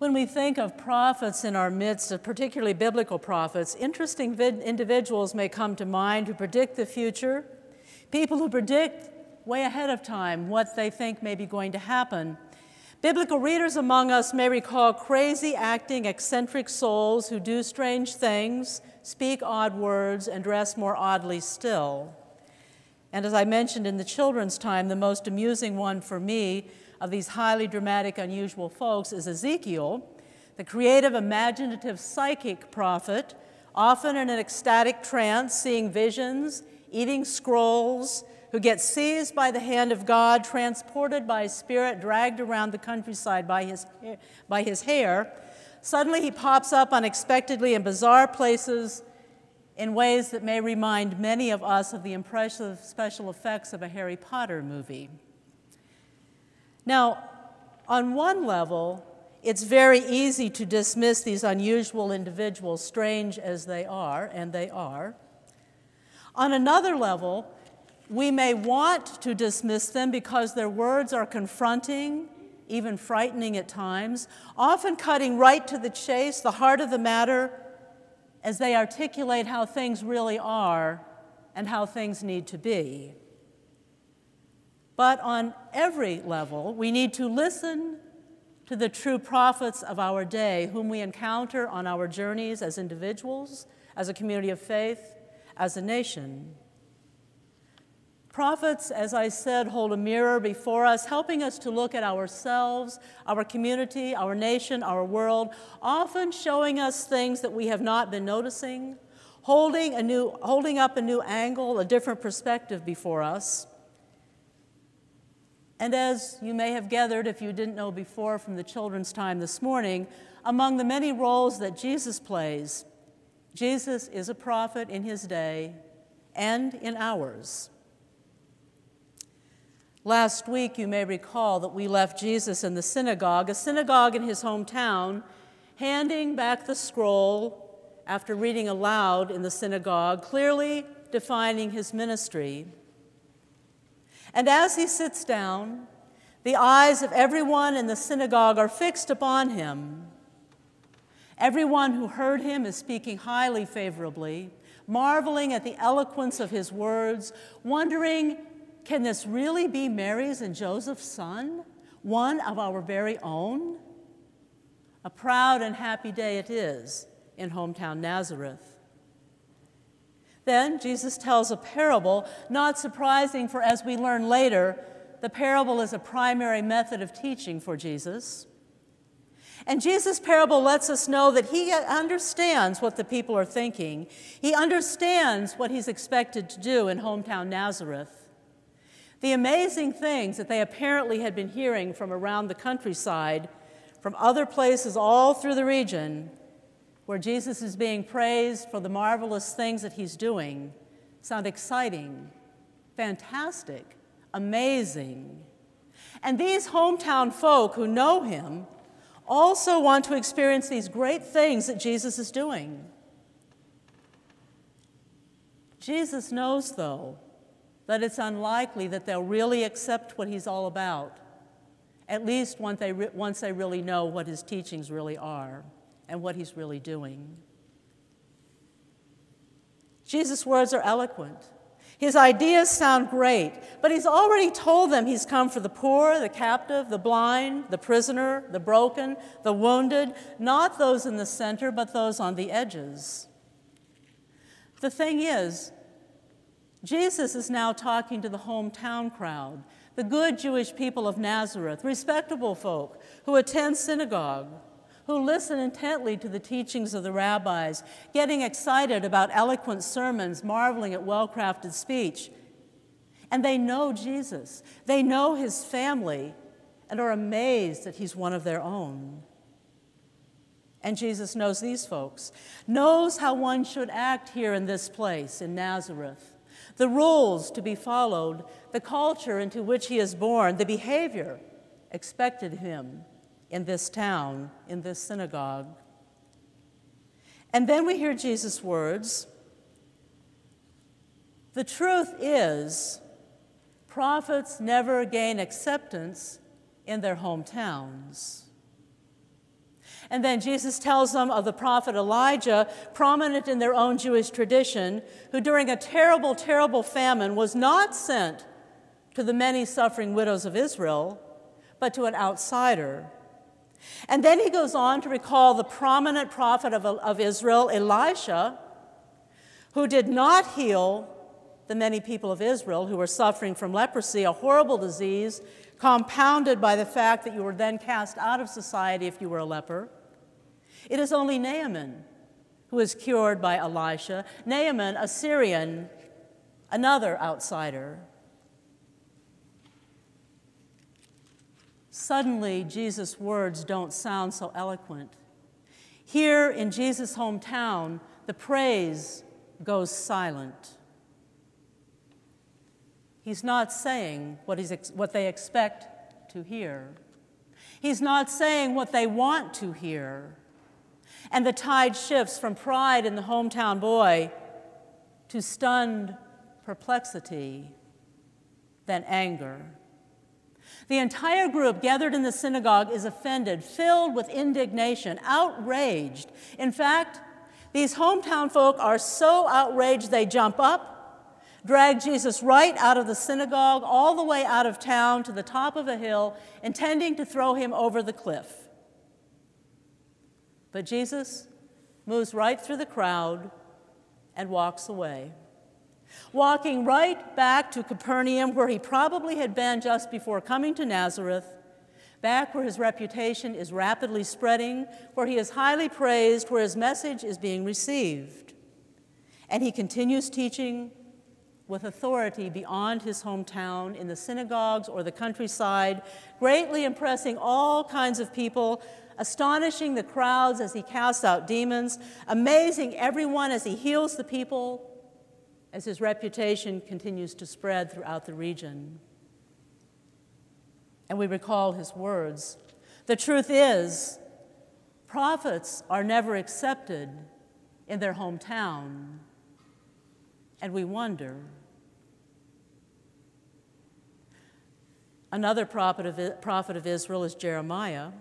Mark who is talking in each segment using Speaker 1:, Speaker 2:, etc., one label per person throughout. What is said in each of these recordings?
Speaker 1: When we think of prophets in our midst, particularly biblical prophets, interesting individuals may come to mind who predict the future, people who predict way ahead of time what they think may be going to happen. Biblical readers among us may recall crazy acting, eccentric souls who do strange things, speak odd words, and dress more oddly still. And as I mentioned in the children's time, the most amusing one for me of these highly dramatic, unusual folks is Ezekiel, the creative, imaginative, psychic prophet, often in an ecstatic trance, seeing visions, eating scrolls, who gets seized by the hand of God, transported by his spirit, dragged around the countryside by his hair. Suddenly he pops up unexpectedly in bizarre places in ways that may remind many of us of the impressive special effects of a Harry Potter movie. Now, on one level, it's very easy to dismiss these unusual individuals, strange as they are, and they are. On another level, we may want to dismiss them because their words are confronting, even frightening at times, often cutting right to the chase, the heart of the matter, as they articulate how things really are and how things need to be. But on every level, we need to listen to the true prophets of our day, whom we encounter on our journeys as individuals, as a community of faith, as a nation. Prophets, as I said, hold a mirror before us, helping us to look at ourselves, our community, our nation, our world, often showing us things that we have not been noticing, holding up a new angle, a different perspective before us. And as you may have gathered, if you didn't know before from the children's time this morning, among the many roles that Jesus plays, Jesus is a prophet in his day and in ours. Last week, you may recall that we left Jesus in the synagogue, a synagogue in his hometown, handing back the scroll after reading aloud in the synagogue, clearly defining his ministry. And as he sits down, the eyes of everyone in the synagogue are fixed upon him. Everyone who heard him is speaking highly favorably, marveling at the eloquence of his words, wondering, can this really be Mary's and Joseph's son, one of our very own? A proud and happy day it is in hometown Nazareth. Then Jesus tells a parable, not surprising, for as we learn later, the parable is a primary method of teaching for Jesus. And Jesus' parable lets us know that he understands what the people are thinking. He understands what he's expected to do in hometown Nazareth. The amazing things that they apparently had been hearing from around the countryside, from other places all through the region, where Jesus is being praised for the marvelous things that he's doing, sound exciting, fantastic, amazing. And these hometown folk who know him also want to experience these great things that Jesus is doing. Jesus knows, though, that it's unlikely that they'll really accept what he's all about, at least once they really know what his teachings really are and what he's really doing. Jesus' words are eloquent. His ideas sound great, but he's already told them he's come for the poor, the captive, the blind, the prisoner, the broken, the wounded, not those in the center, but those on the edges. The thing is, Jesus is now talking to the hometown crowd, the good Jewish people of Nazareth, respectable folk who attend synagogue, who listen intently to the teachings of the rabbis, getting excited about eloquent sermons, marveling at well-crafted speech. And they know Jesus. They know his family and are amazed that he's one of their own. And Jesus knows these folks, knows how one should act here in this place, in Nazareth, the rules to be followed, the culture into which he is born, the behavior expected of him in this town, in this synagogue. And then we hear Jesus' words, the truth is, prophets never gain acceptance in their hometowns. And then Jesus tells them of the prophet Elijah, prominent in their own Jewish tradition, who during a terrible, terrible famine was not sent to the many suffering widows of Israel, but to an outsider. And then he goes on to recall the prominent prophet of Israel, Elisha, who did not heal the many people of Israel who were suffering from leprosy, a horrible disease compounded by the fact that you were then cast out of society if you were a leper. It is only Naaman who is cured by Elisha. Naaman, a Syrian, another outsider. Suddenly, Jesus' words don't sound so eloquent. Here in Jesus' hometown, the praise goes silent. He's not saying what they expect to hear. He's not saying what they want to hear. And the tide shifts from pride in the hometown boy to stunned perplexity, then anger. The entire group gathered in the synagogue is offended, filled with indignation, outraged. In fact, these hometown folk are so outraged they jump up, drag Jesus right out of the synagogue, all the way out of town to the top of a hill, intending to throw him over the cliff. But Jesus moves right through the crowd and walks away, walking right back to Capernaum, where he probably had been just before coming to Nazareth, back where his reputation is rapidly spreading, where he is highly praised, where his message is being received. And he continues teaching with authority beyond his hometown, in the synagogues or the countryside, greatly impressing all kinds of people, astonishing the crowds as he casts out demons, amazing everyone as he heals the people, as his reputation continues to spread throughout the region. And we recall his words. The truth is, prophets are never accepted in their hometown. And we wonder. Another prophet of Israel is Jeremiah.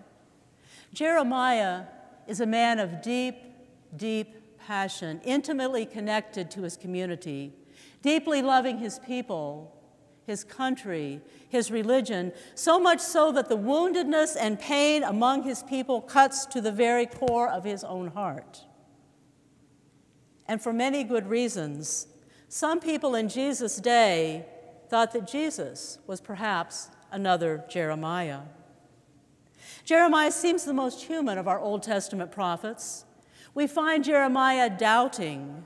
Speaker 1: Jeremiah is a man of deep, deep passion, intimately connected to his community, deeply loving his people, his country, his religion, so much so that the woundedness and pain among his people cuts to the very core of his own heart. And for many good reasons, some people in Jesus' day thought that Jesus was perhaps another Jeremiah. Jeremiah seems the most human of our Old Testament prophets. We find Jeremiah doubting,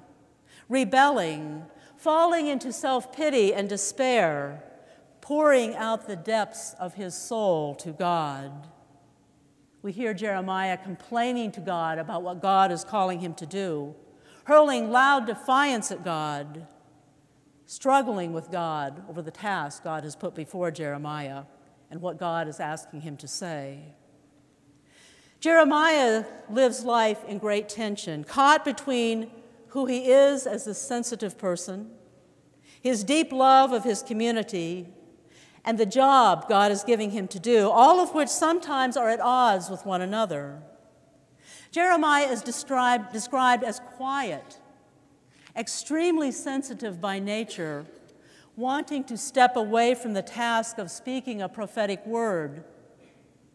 Speaker 1: rebelling, falling into self-pity and despair, pouring out the depths of his soul to God. We hear Jeremiah complaining to God about what God is calling him to do, hurling loud defiance at God, struggling with God over the task God has put before Jeremiah and what God is asking him to say. Jeremiah lives life in great tension, caught between who he is as a sensitive person, his deep love of his community, and the job God is giving him to do, all of which sometimes are at odds with one another. Jeremiah is described as quiet, extremely sensitive by nature, wanting to step away from the task of speaking a prophetic word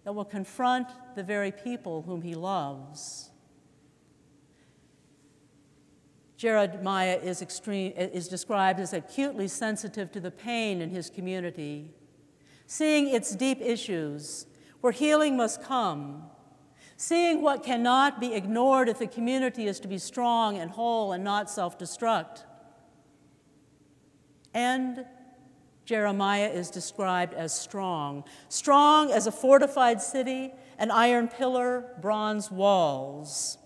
Speaker 1: that will confront the very people whom he loves. Jeremiah is described as acutely sensitive to the pain in his community, seeing its deep issues, where healing must come, seeing what cannot be ignored if the community is to be strong and whole and not self-destruct. And Jeremiah is described as strong as a fortified city, an iron pillar, bronze walls.